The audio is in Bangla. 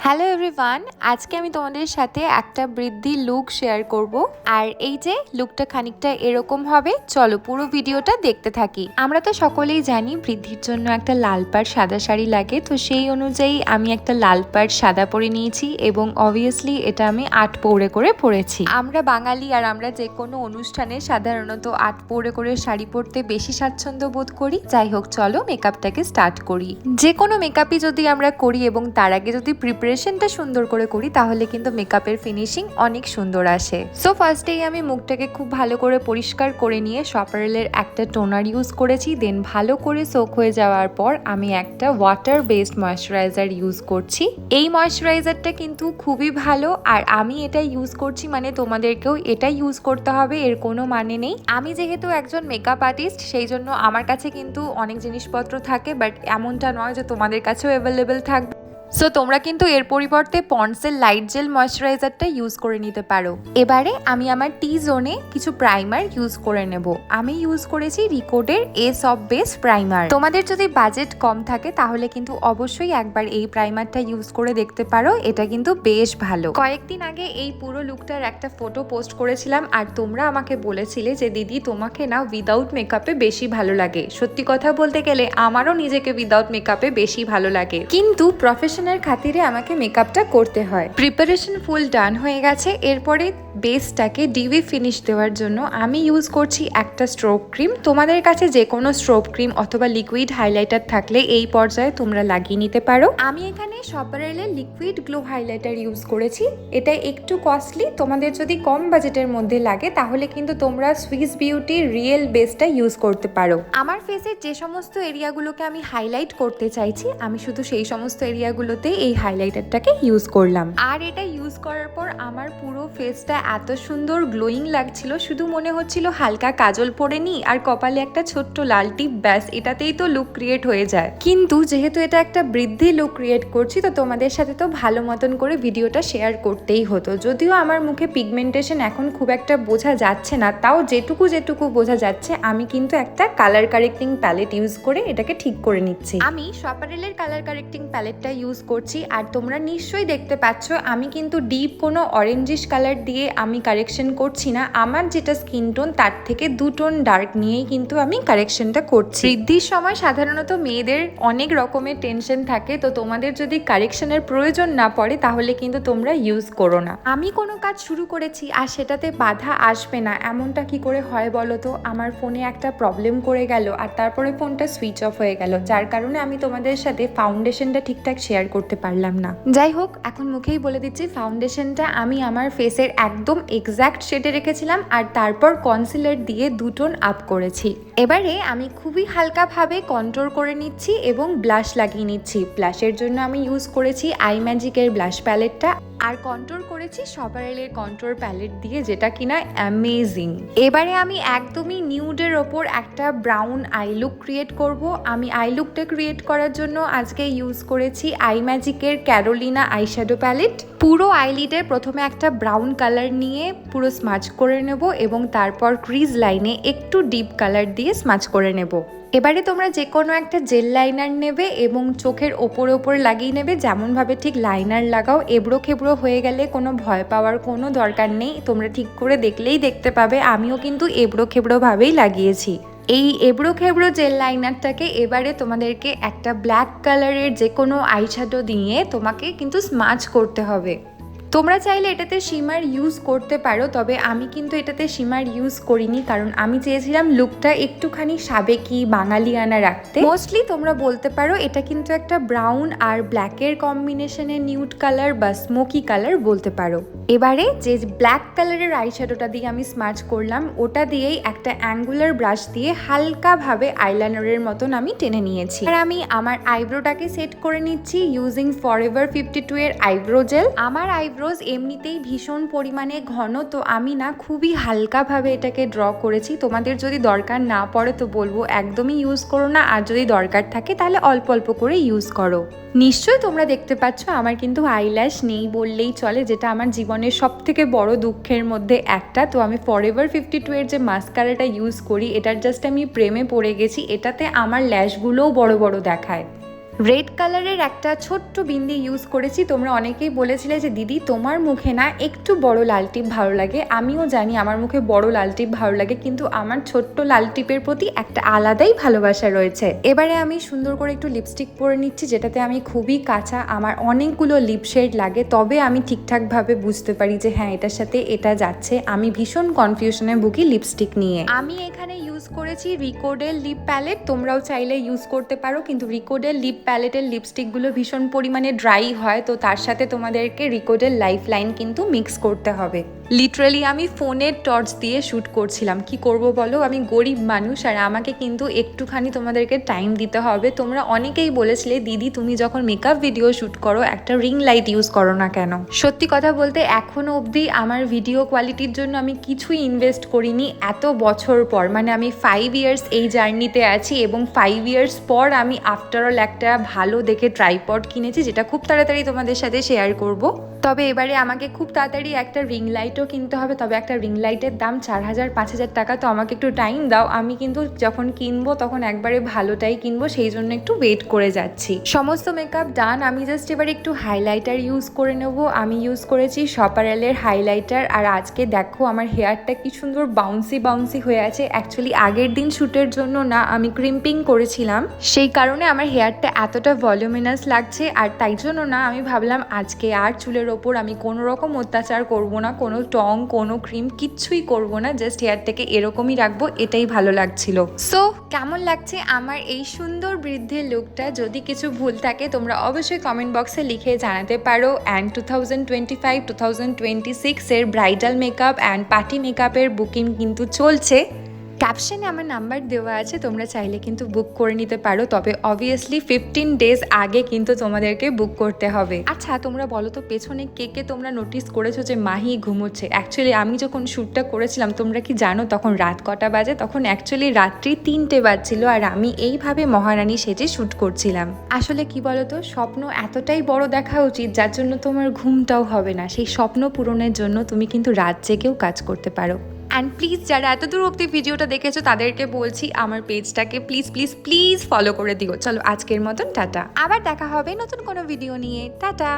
হ্যালো এভরিওয়ান, আজকে আমি তোমাদের সাথে একটা বৃদ্ধি লুক শেয়ার করব। আর এই যে লুকটা খানিকটা এরকম হবে, চলো পুরো ভিডিওটা দেখতে থাকি। আমরা তো সকলেই জানি বৃদ্ধির জন্য একটা লাল পাড় সাদা শাড়ি লাগে, তো সেই অনুযায়ী আমি একটা লাল পাড় সাদা পরে নিয়েছি এবং অবভিয়াসলি এটা আমি আট পৌড়ে করে পরেছি। আমরা বাঙালি আর আমরা যে কোনো অনুষ্ঠানে সাধারণত আট পৌড়ে করে শাড়ি পরতে বেশি স্বাচ্ছন্দ্য বোধ করি। যাই হোক, চলো মেকআপটাকে স্টার্ট করি। যে কোনো মেকআপই যদি আমরা করি এবং তার আগে যদি প্রিপারেশনটা সুন্দর করে করি তাহলে কিন্তু মেকআপের ফিনিশিং অনেক সুন্দর আসে। সো ফার্স্টেই আমি মুখটাকে খুব ভালো করে পরিষ্কার করে নিয়ে সপারেলের একটা টোনার ইউজ করেছি। দেন ভালো করে সোক হয়ে যাওয়ার পর আমি একটা ওয়াটার বেসড ময়শ্চারাইজার ইউজ করছি। এই ময়শ্চারাইজারটা কিন্তু খুবই ভালো, আর আমি এটা ইউজ করছি মানে তোমাদেরকেও এটা ইউজ করতে হবে এর কোনো মানে নেই। আমি যেহেতু একজন মেকআপ আর্টিস্ট, সেই জন্য আমার কাছে কিন্তু অনেক জিনিসপত্র থাকে, বাট এমনটা নয় যে তোমাদের কাছেও অ্যাভেলেবেল থাকবে। সো তোমরা কিন্তু এর পরিবর্তে পন্ডসের লাইট জেল ময়শ্চারাইজারটা ইউজ করে নিতে পারো। এবারে আমি আমার টি জোনে কিছু প্রাইমার ইউজ করে নেব। আমি ইউজ করেছি রিকোডের এস অফ বেস প্রাইমার। তোমাদের যদি বাজেট কম থাকে তাহলে কিন্তু অবশ্যই একবার এই প্রাইমারটা ইউজ করে দেখতে পারো, এটা কিন্তু বেশ ভালো। কয়েকদিন আগে এই পুরো লুকটার একটা ফটো পোস্ট করেছিলাম, আর তোমরা আমাকে বলেছিলে যে দিদি তোমাকে না উইদাউট মেকআপে বেশি ভালো লাগে। সত্যি কথা বলতে গেলে আমারও নিজেকে উইদাউট মেকআপে বেশি ভালো লাগে, কিন্তু প্রফেশনের খাতিরে আমাকে মেকআপটা করতে হয়। প্রিপারেশন ফুল ডান হয়ে গেছে। এরপরে বেসটাকে ডিউই ফিনিশ দেওয়ার জন্য আমি ইউজ করছি একটা স্ট্রোব ক্রিম। তোমাদের কাছে যে কোনো স্ট্রোব ক্রিম অথবা লিকুইড হাইলাইটার থাকলে এই পর্যায়ে তোমরা লাগিয়ে নিতে পারো। আমি এখানে সপারেলের লিকুইড গ্লো হাইলাইটার ইউজ করেছি। এটা একটু কস্টলি, তোমাদের যদি কম বাজেটের মধ্যে লাগে তাহলে কিন্তু তোমরা সুইস বিউটির রিয়েল বেসটা ইউজ করতে পারো। আমার ফেসের যে সমস্ত এরিয়াগুলোকে আমি হাইলাইট করতে চাইছি, আমি শুধু সেই সমস্ত এরিয়াগুলোতে এই হাইলাইটারটাকে ইউজ করলাম। আর এটা ইউজ করার পর আমার পুরো ফেসটা এত সুন্দর গ্লোয়িং লাগছিল, শুধু মনে হচ্ছিল হালকা কাজল পরে নি আর কপালে একটা ছোট্ট লাল টিপ, ব্যাস এটাতেই তো লুক ক্রিয়েট হয়ে যায়। কিন্তু যেহেতু এটা একটা বৃদ্ধি লুক ক্রিয়েট করছি, তো তোমাদের সাথে তো ভালো মতন করে ভিডিওটা শেয়ার করতেই হতো। যদিও আমার মুখে পিগমেন্টেশন এখন খুব একটা বোঝা যাচ্ছে না, তাও যেটুকু বোঝা যাচ্ছে আমি কিন্তু একটা কালার কারেক্টিং প্যালেট ইউজ করে এটাকে ঠিক করে নিচ্ছি। আমি সপারেলের কালার কারেক্টিং প্যালেটটা ইউজ করছি, আর তোমরা নিশ্চয়ই দেখতে পাচ্ছ আমি কিন্তু ডিপ কোনো অরেঞ্জিশ কালার দিয়ে আমি কারেকশন করছি না। আমার যেটা স্কিন টোন তার থেকে 2 টোন ডার্ক নিয়েই কিন্তু আমি কারেকশনটা করছি। বৃদ্ধির সময় সাধারণত মেয়েদের অনেক রকমের টেনশন থাকে, তো তোমাদের যদি কারেকশনের প্রয়োজন না পড়ে তাহলে কিন্তু তোমরা ইউজ করো না। আমি কোনো কাজ শুরু করেছি আর সেটাতে বাধা আসবে না, এমনটা কি করে হয় বলো তো? আমার ফোনে একটা প্রবলেম করে গেল আর তারপরে ফোনটা সুইচ অফ হয়ে গেল, যার কারণে আমি তোমাদের সাথে ফাউন্ডেশনটা ঠিকঠাক শেয়ার করতে পারলাম না। যাই হোক, এখন মুখেই বলে দিচ্ছি, ফাউন্ডেশনটা আমি আমার ফেসের একদম এক্স্যাক্ট শেডে রেখেছিলাম আর তারপর কনসিলার দিয়ে 2 টোন আপ করেছি। এবারে আমি খুবই হালকাভাবে কন্ট্রোল করে নিচ্ছি এবং ব্লাশ লাগিয়ে নিচ্ছি। ব্লাশের জন্য আমি ইউজ করেছি আই ম্যাজিকের ব্লাশ প্যালেটটা, আর কন্ট্রোল করেছি সপারেলের কন্ট্রোল প্যালেট দিয়ে, যেটা কিনা অ্যামেজিং। এবারে আমি একদমই নিউডের ওপর একটা ব্রাউন আই লুক ক্রিয়েট করব। আমি আই লুকটা ক্রিয়েট করার জন্য আজকে ইউজ করেছি আই ম্যাজিকের ক্যারোলিনা আইশ্যাডো প্যালেট। পুরো আইলিডে প্রথমে একটা ব্রাউন কালার নিয়ে পুরো স্মাচ করে নেব এবং তারপর ক্রিজ লাইনে একটু ডিপ কালার দিয়ে স্মাচ করে নেব। এবারে তোমরা যে কোনো একটা জেল লাইনার নেবে এবং চোখের ওপরে লাগিয়ে নেবে, যেমনভাবে ঠিক লাইনার লাগাও। এবড়ো খেবড়ো হয়ে গেলে কোনো ভয় পাওয়ার কোনো দরকার নেই, তোমরা ঠিক করে দেখলেই দেখতে পাবে আমিও কিন্তু এবড়ো খেবড়ো ভাবেই লাগিয়েছি। এই এবড়ো খেবড়ো জেল লাইনারটাকে এবারে তোমাদেরকে একটা ব্ল্যাক কালারের যে কোনো আইশ্যাডো দিয়ে তোমাকে কিন্তু স্মাচ করতে হবে। তোমরা চাইলে এটাতে শিমার ইউজ করতে পারো, তবে আমি কিন্তু এটাতে শিমার ইউজ করিনি, কারণ আমি চেয়েছিলাম লুকটা একটুখানি সাবেকি বাঙালিয়ানা রাখতে। মোস্টলি তোমরা বলতে পারো এটা কিন্তু একটা ব্রাউন আর ব্ল্যাকের কম্বিনেশনের নিউড কালার বা স্মোকি কালার বলতে পারো। এবারে যে ব্ল্যাক কালারের আইশ্যাডোটা দিয়ে আমি স্মাচ করলাম, ওটা দিয়েই একটা অ্যাঙ্গুলার ব্রাশ দিয়ে হালকাভাবে আইলাইনারের মতন আমি টেনে নিয়েছি। আর আমি আমার আইব্রোটাকে সেট করে নিচ্ছি ইউজিং ফরএভার 52 এর আইব্রো জেল। আমার আইব্রোজ এমনিতেই ভীষণ পরিমাণে ঘন, তো আমি না খুবই হালকাভাবে এটাকে ড্র করেছি। তোমাদের যদি দরকার না পড়ে তো বলবো একদমই ইউজ করো না, আর যদি দরকার থাকে তাহলে অল্প অল্প করে ইউজ করো। নিশ্চয়ই তোমরা দেখতে পাচ্ছ আমার কিন্তু আইল্যাশ নেই বললেই চলে, যেটা আমার জীবনের সব থেকে বড় দুঃখের মধ্যে একটা। তো আমি ফরএভার 52 এর যে মাস্কারাটা ইউজ করি, এটার জাস্ট আমি প্রেমে পড়ে গেছি। এটাতে আমার ল্যাশগুলোও বড় বড় দেখায়। রেড কালারের একটা ছোট্ট বিন্দি ইউজ করেছি। তোমরা অনেকেই বলেছিলে যে দিদি তোমার মুখে না একটু বড় লাল টিপ ভালো লাগে। আমিও জানি আমার মুখে বড় লাল টিপ ভালো লাগে, কিন্তু আমার ছোট্ট লাল টিপের প্রতি একটা আলাদাই ভালোবাসা রয়েছে। এবারে আমি সুন্দর করে একটু লিপস্টিক পরে নিচ্ছি, যেটাতে আমি খুবই কাঁচা। আমার অনেকগুলো লিপ শেড লাগে, তবে আমি ঠিকঠাকভাবে বুঝতে পারি যে হ্যাঁ এটার সাথে এটা যাচ্ছে। আমি ভীষণ কনফিউশনে ভুগি লিপস্টিক নিয়ে। আমি এখানে ইউজ করেছি রিকোডের লিপ প্যালেট, তোমরাও চাইলে ইউজ করতে পারো, কিন্তু রিকোডের লিপ প্যালেটের লিপস্টিকগুলো ভীষণ পরিমাণে ড্রাই হয়, তো তার সাথে তোমাদেরকে রিকোডের লাইফ লাইন কিন্তু মিক্স করতে হবে। লিটারালি আমি ফোনের টর্চ দিয়ে শ্যুট করছিলাম, কি করব বলো, আমি গরিব মানুষ আর আমাকে কিন্তু একটুখানি তোমাদেরকে টাইম দিতে হবে। তোমরা অনেকেই বলেছিলে দিদি তুমি যখন মেকআপ ভিডিও শ্যুট করো একটা রিং লাইট ইউজ করো না কেন। সত্যি কথা বলতে এখনো অবধি আমার ভিডিও কোয়ালিটির জন্য আমি কিছুই ইনভেস্ট করিনি এত বছর পর। মানে আমি 5 ইয়ার্স এই জার্নিতে আছি এবং 5 ইয়ার্স পর আমি আফটার অল একটা ভালো দেখে ট্রাইপড কিনেছি, যেটা খুব তাড়াতাড়ি তোমাদের সাথে শেয়ার করব। তবে এবারে আমাকে খুব তাড়াতাড়ি একটা রিং লাইটও কিনতে হবে, তবে একটা রিং লাইটের দাম 4000-5000 টাকা। তো আমাকে একটু টাইম দাও, আমি কিন্তু যখন কিনবো তখন একবারে ভালোটাই কিনবো, সেই জন্য একটু ওয়েট করে যাচ্ছি। সমস্ত মেকআপ ডান, আমি জাস্ট এবারে একটু হাইলাইটার ইউজ করে নেবো। আমি ইউজ করেছি শপারেলের হাইলাইটার। আর আজকে দেখো আমার হেয়ারটা কি সুন্দর বাউন্সি বাউন্সি হয়ে আছে। অ্যাকচুয়ালি আগের দিন শ্যুটের জন্য না আমি ক্রিম্পিং করেছিলাম, সেই কারণে আমার হেয়ারটা এতটা ভলিউমিনাস লাগছে। আর তাই জন্য না আমি ভাবলাম আজকে আর চুলের ওপর আমি কোনো রকম অত্যাচার করব না, কোনো টং কোনো ক্রিম কিচ্ছুই করব না, জাস্ট হেয়ারটাকে এরকমই রাখবো, এটাই ভালো লাগছিল। সো কেমন লাগছে আমার এই সুন্দর বৃদ্ধির লুকটা? যদি কিছু ভুল থাকে তোমরা অবশ্যই কমেন্ট বক্সে লিখে জানাতে পারো। অ্যান্ড 2025-2026 এর ব্রাইডাল মেকআপ অ্যান্ড পার্টি মেকআপের বুকিং কিন্তু চলছে। ক্যাপশনে আমার নাম্বার দেওয়া আছে, তোমরা চাইলে কিন্তু বুক করে নিতে পারো, তবে অবভিয়াসলি 15 ডেজ আগে কিন্তু তোমাদেরকে বুক করতে হবে। আচ্ছা তোমরা বলো তো পেছনে কে তোমরা নোটিস করেছো যে মাহি ঘুমোচ্ছে? অ্যাকচুয়ালি আমি যখন শ্যুটটা করেছিলাম তোমরা কি জানো তখন রাত কটা বাজে? তখন অ্যাকচুয়ালি রাত্রি 3টে বাজছিল আর আমি এইভাবে মহারানী সেজে শ্যুট করছিলাম। আসলে কি বলো তো, স্বপ্ন এতটাই বড় দেখা উচিত যার জন্য তোমার ঘুমটাও হবে না। সেই স্বপ্ন পূরণের জন্য তুমি কিন্তু রাত জেগেও কাজ করতে পারো। অ্যান্ড প্লিজ যারা এত দূর অব্দি ভিডিওটা দেখেছো তাদেরকে বলছি আমার পেজটাকে প্লিজ প্লিজ প্লিজ ফলো করে দিও। চলো আজকের মতন টাটা, আবার দেখা হবে নতুন কোনো ভিডিও নিয়ে। টাটা।